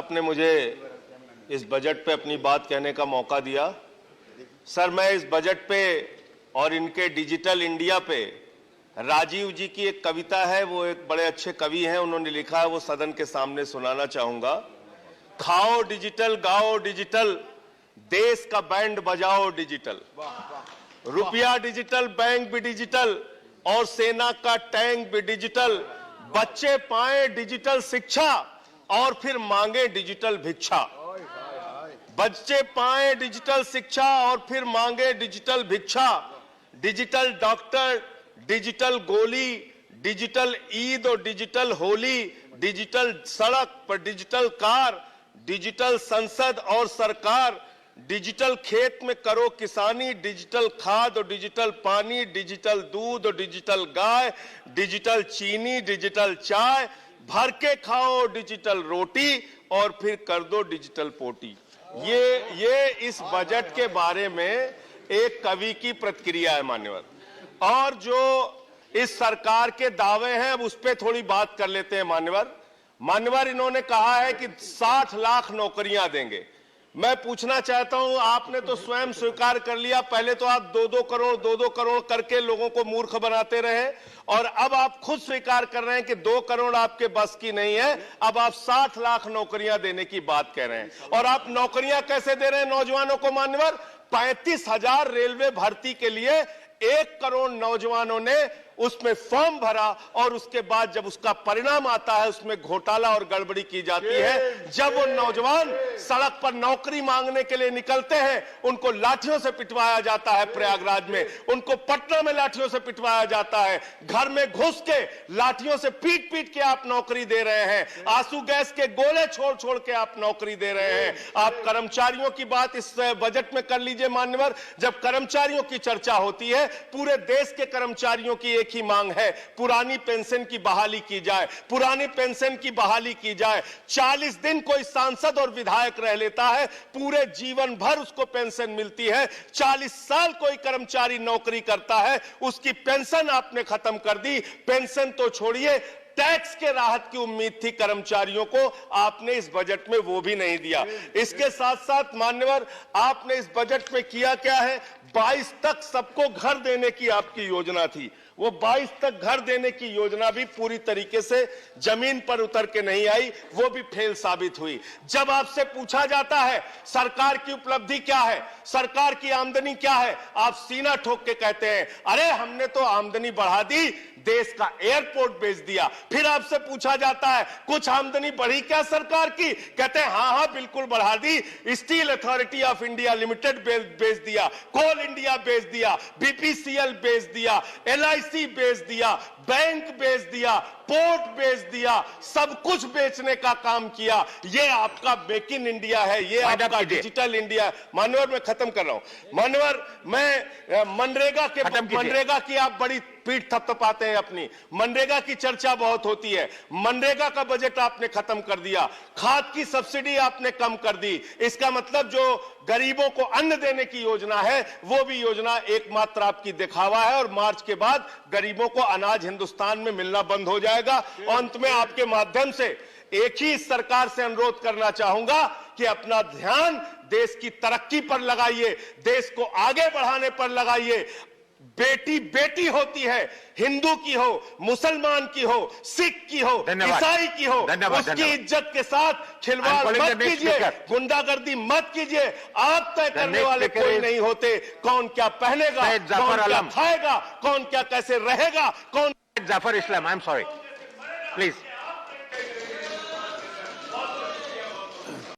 आपने मुझे इस बजट पे अपनी बात कहने का मौका दिया। सर, मैं इस बजट पे और इनके डिजिटल इंडिया पे राजीव जी की एक कविता है, वो एक बड़े अच्छे कवि हैं, उन्होंने लिखा है, वो सदन के सामने सुनाना चाहूंगा। खाओ डिजिटल, गाओ डिजिटल, देश का बैंड बजाओ डिजिटल, रुपया डिजिटल, बैंक भी डिजिटल और सेना का टैंक भी डिजिटल। बच्चे पाए डिजिटल शिक्षा और फिर मांगे डिजिटल भिक्षा। बच्चे पाए डिजिटल शिक्षा और फिर मांगे डिजिटल भिक्षा। डिजिटल डॉक्टर, डिजिटल गोली, डिजिटल ईद और डिजिटल होली, डिजिटल सड़क पर डिजिटल कार, डिजिटल संसद और सरकार, डिजिटल खेत में करो किसानी, डिजिटल खाद और डिजिटल पानी, डिजिटल दूध और डिजिटल गाय, डिजिटल चीनी, डिजिटल चाय, भर के खाओ डिजिटल रोटी और फिर कर दो डिजिटल पोटी। ये इस बजट के बारे में एक कवि की प्रतिक्रिया है मान्यवर। और जो इस सरकार के दावे हैं अब उस पर थोड़ी बात कर लेते हैं मान्यवर। इन्होंने कहा है कि 60 लाख नौकरियां देंगे। मैं पूछना चाहता हूं, आपने तो स्वयं स्वीकार कर लिया, पहले तो आप 2-2 करोड़ करके लोगों को मूर्ख बनाते रहे और अब आप खुद स्वीकार कर रहे हैं कि 2 करोड़ आपके बस की नहीं है। अब आप 60 लाख नौकरियां देने की बात कह रहे हैं। और आप नौकरियां कैसे दे रहे हैं नौजवानों को मान्यवर? 35,000 रेलवे भर्ती के लिए 1 करोड़ नौजवानों ने उसमें फॉर्म भरा और उसके बाद जब उसका परिणाम आता है उसमें घोटाला और गड़बड़ी की जाती है। जब वो नौजवान सड़क पर नौकरी मांगने के लिए निकलते हैं उनको लाठियों से पिटवाया जाता है प्रयागराज में, उनको पटना में लाठियों से पिटवाया जाता है, घर में घुस के लाठियों से पीट पीट के आप नौकरी दे रहे हैं, आंसू गैस के गोले छोड़ छोड़ के आप नौकरी दे रहे हैं। आप कर्मचारियों की बात इस बजट में कर लीजिए मान्यवर। जब कर्मचारियों की चर्चा होती है, पूरे देश के कर्मचारियों की एक ही मांग है, पुरानी पेंशन की बहाली की जाए, पुरानी पेंशन की बहाली की जाए। 40 दिन कोई सांसद और विधायक रह लेता है, पूरे जीवन भर उसको पेंशन मिलती है। 40 साल कोई कर्मचारी नौकरी करता है, उसकी पेंशन आपने खत्म कर दी। पेंशन तो छोड़िए, टैक्स के राहत की उम्मीद थी कर्मचारियों को, आपने इस बजट में वो भी नहीं दिया। इसके साथ साथ मान्यवर, आपने इस बजट में किया क्या है? 22 तक सबको घर देने की आपकी योजना थी, वो 22 तक घर देने की योजना भी पूरी तरीके से जमीन पर उतर के नहीं आई, वो भी फेल साबित हुई। जब आपसे पूछा जाता है सरकार की उपलब्धि क्या है, सरकार की आमदनी क्या है, आप सीना ठोक के कहते हैं अरे हमने तो आमदनी बढ़ा दी, देश का एयरपोर्ट बेच दिया। फिर आपसे पूछा जाता है कुछ आमदनी बढ़ी क्या सरकार की, कहते हैं हाँ हाँ बिल्कुल बढ़ा दी, Steel Authority of India Limited बेच दिया, कोल इंडिया बेच दिया, बीपीसीएल बेच दिया, एलआईसी बेच दिया, बैंक बेच दिया, पोर्ट बेच दिया, सब कुछ बेचने का काम किया। ये आपका मेक इन इंडिया है, ये आपका डिजिटल इंडिया है। मान्यवर मैं खत्म कर रहा हूं मान्यवर, मैं मनरेगा की आप बड़ी पीठ थपथपाते हैं अपनी, मनरेगा की चर्चा बहुत होती है, मनरेगा का बजट आपने खत्म कर दिया, खाद की सब्सिडी आपने कम कर दी। इसका मतलब जो गरीबों को अन्न देने की योजना है वो भी योजना एकमात्र आपकी दिखावा है और मार्च के बाद गरीबों को अनाज हिंदुस्तान में मिलना बंद हो जाएगा। अंत में आपके माध्यम से एक ही इस सरकार से अनुरोध करना चाहूंगा कि अपना ध्यान देश की तरक्की पर लगाइए, देश को आगे बढ़ाने पर लगाइए। बेटी बेटी होती है, हिंदू की हो, मुसलमान की हो, सिख की हो, ईसाई की हो, उसकी इज्जत के साथ खिलवाड़ मत कीजिए, गुंडागर्दी मत कीजिए। आप तय करने वाले कोई नहीं होते, कौन क्या पहनेगा, कौन क्या खाएगा, कौन क्या कैसे रहेगा, कौन। Zafar Islam, I'm sorry, please.